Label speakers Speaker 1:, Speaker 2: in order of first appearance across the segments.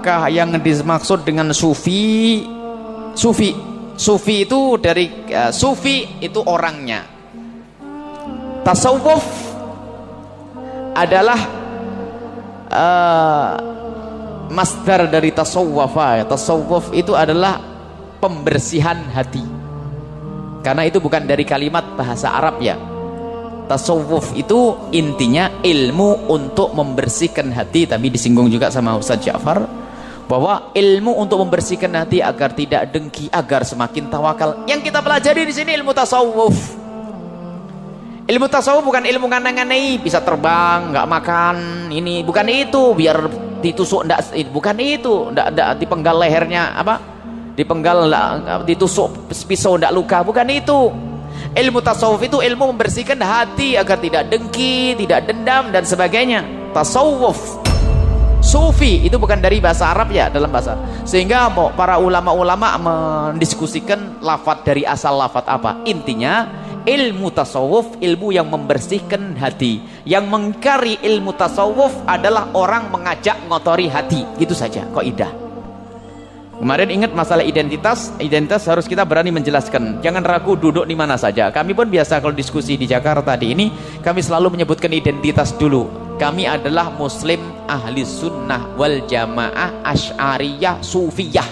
Speaker 1: apakah yang dimaksud dengan sufi? Sufi itu dari sufi itu orangnya. Tasawuf adalah masdar dari tasawwafa. Tasawuf itu adalah pembersihan hati, karena itu bukan dari kalimat bahasa Arab ya. Tasawuf itu intinya ilmu untuk membersihkan hati. Tapi disinggung juga sama Ustaz Ja'far bahwa ilmu untuk membersihkan hati agar tidak dengki, agar semakin tawakal. Yang kita pelajari di sini ilmu tasawuf. Ilmu tasawuf bukan ilmu nganang-nganai bisa terbang nggak makan, ini bukan itu biar ditusuk, ndak, bukan itu, ndak dipenggal lehernya apa, dipenggal ditusuk pisau ndak luka, bukan itu. Ilmu tasawuf itu ilmu membersihkan hati agar tidak dengki, tidak dendam dan sebagainya. Tasawuf. Sufi itu bukan dari bahasa Arab ya, dalam bahasa. Sehingga para ulama-ulama mendiskusikan lafadz dari asal lafadz apa. Intinya ilmu tasawuf ilmu yang membersihkan hati. Yang mengingkari ilmu tasawuf adalah orang mengajak ngotori hati. Gitu saja kaidah. Kemarin ingat masalah identitas harus kita berani menjelaskan. Jangan ragu duduk di mana saja. Kami pun biasa kalau diskusi di Jakarta di ini, kami selalu menyebutkan identitas dulu. Kami adalah muslim ahli sunnah wal jamaah asy'ariyah sufiyah.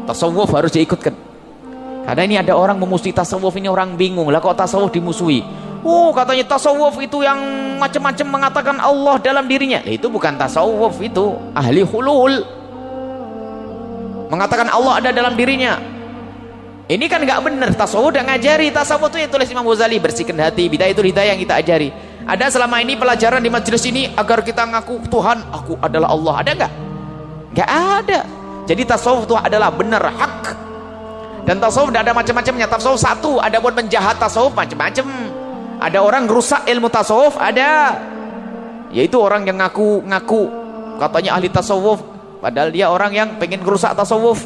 Speaker 1: Tasawuf harus diikutkan. Karena ini ada orang memusuhi tasawuf, ini orang bingung. Lah kok tasawuf dimusuhi? Oh, katanya tasawuf itu yang macam-macam mengatakan Allah dalam dirinya. Nah, itu bukan tasawuf, itu ahli hulul. Mengatakan Allah ada dalam dirinya. Ini kan nggak benar. Tasawuf udah ngajari. Tasawuf itu yang tulis Imam Ghazali, bersihkan hati. Bidayatul hidayah yang kita ajari. Ada selama ini pelajaran di majelis ini agar kita ngaku Tuhan, aku adalah Allah. Ada nggak? Nggak ada. Jadi tasawuf itu adalah benar, hak. Dan tasawuf tidak ada macam-macamnya. Tasawuf satu. Ada pun penjahat tasawuf macam-macam. Ada orang rusak ilmu tasawuf, ada. Yaitu orang yang ngaku katanya ahli tasawuf, padahal dia orang yang pengen merusak tasawuf.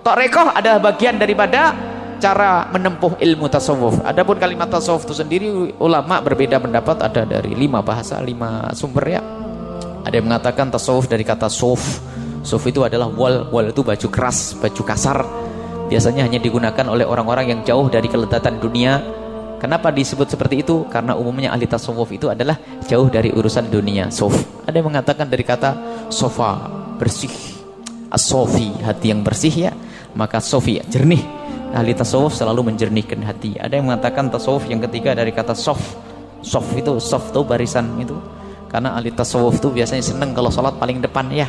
Speaker 1: Tarekoh adalah bagian daripada cara menempuh ilmu tasawuf. Adapun kalimat tasawuf itu sendiri ulama berbeda pendapat, ada dari 5 bahasa, 5 sumber ya. Ada yang mengatakan tasawuf dari kata suf. Suf itu adalah wal itu baju keras, baju kasar. Biasanya hanya digunakan oleh orang-orang yang jauh dari kelezatan dunia. Kenapa disebut seperti itu? Karena umumnya ahli tasawuf itu adalah jauh dari urusan dunia. Suf. Ada yang mengatakan dari kata sofa, bersih. As-sofi, hati yang bersih ya. Maka sofi, jernih. Ahli tasawuf selalu menjernihkan hati. Ada yang mengatakan tasawuf yang ketiga dari kata sof. Sof itu barisan itu. Karena ahli tasawuf itu biasanya senang kalau sholat paling depan ya.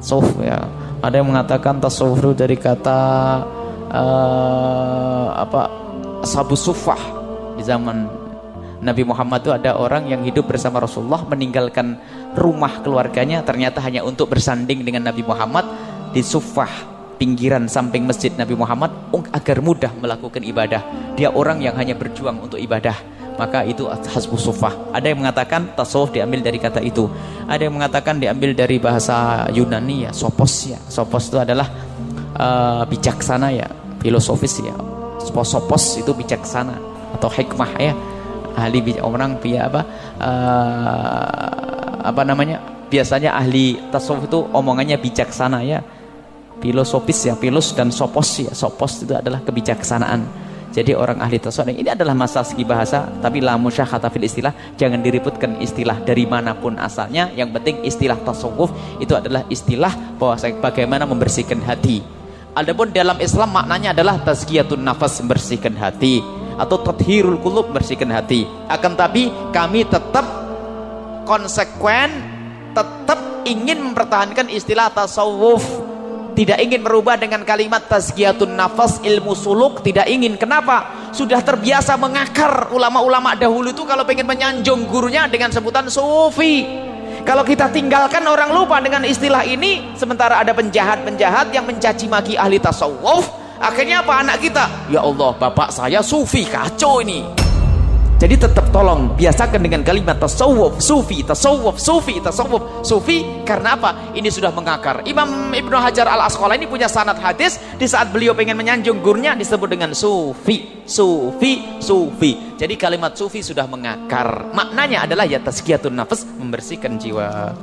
Speaker 1: Sof ya. Ada yang mengatakan tasawuf itu dari kata ashabus suffah. Di zaman Nabi Muhammad itu ada orang yang hidup bersama Rasulullah, meninggalkan rumah keluarganya ternyata hanya untuk bersanding dengan Nabi Muhammad di suffah, pinggiran samping masjid Nabi Muhammad, agar mudah melakukan ibadah. Dia orang yang hanya berjuang untuk ibadah, maka itu hasbus suffah. Ada yang mengatakan tasawuf diambil dari kata itu. Ada yang mengatakan diambil dari bahasa Yunani ya, sopos ya. Sopos itu adalah bijaksana ya, filosofis ya. Sopos itu bijaksana atau hikmah ya. Ahli orang biasanya ahli tasawuf itu omongannya bijaksana ya, filosofis ya, filos dan sopos ya. Sopos itu adalah kebijaksanaan. Jadi orang ahli tasawuf ini adalah masalah segi bahasa, tapi la musyakhata fil istilah. Jangan diributkan istilah dari manapun asalnya. Yang penting istilah tasawuf itu adalah istilah bahwa bagaimana membersihkan hati. Adapun dalam Islam maknanya adalah tazkiyatun nafas, membersihkan hati, atau tathhirul qulub, bersihkan hati. Akan tapi kami tetap konsekuen, tetap ingin mempertahankan istilah tasawuf, tidak ingin merubah dengan kalimat tazkiyatun nafas, ilmu suluk, tidak ingin. Kenapa? Sudah terbiasa mengakar. Ulama-ulama dahulu itu kalau pengen menyanjung gurunya dengan sebutan sufi. Kalau kita tinggalkan, orang lupa dengan istilah ini. Sementara ada penjahat-penjahat yang mencaci maki ahli tasawuf. Akhirnya apa anak kita? Ya Allah, bapak saya sufi, kacau ini. Jadi tetap tolong biasakan dengan kalimat tasawuf, sufi, tasawuf, sufi, tasawuf, sufi. Karena apa? Ini sudah mengakar. Imam Ibnu Hajar Al-Asqalani punya sanad hadis, di saat beliau pengen menyanjung gurunya disebut dengan sufi, sufi, sufi. Jadi kalimat sufi sudah mengakar. Maknanya adalah ya tazkiyatun nafas, membersihkan jiwa.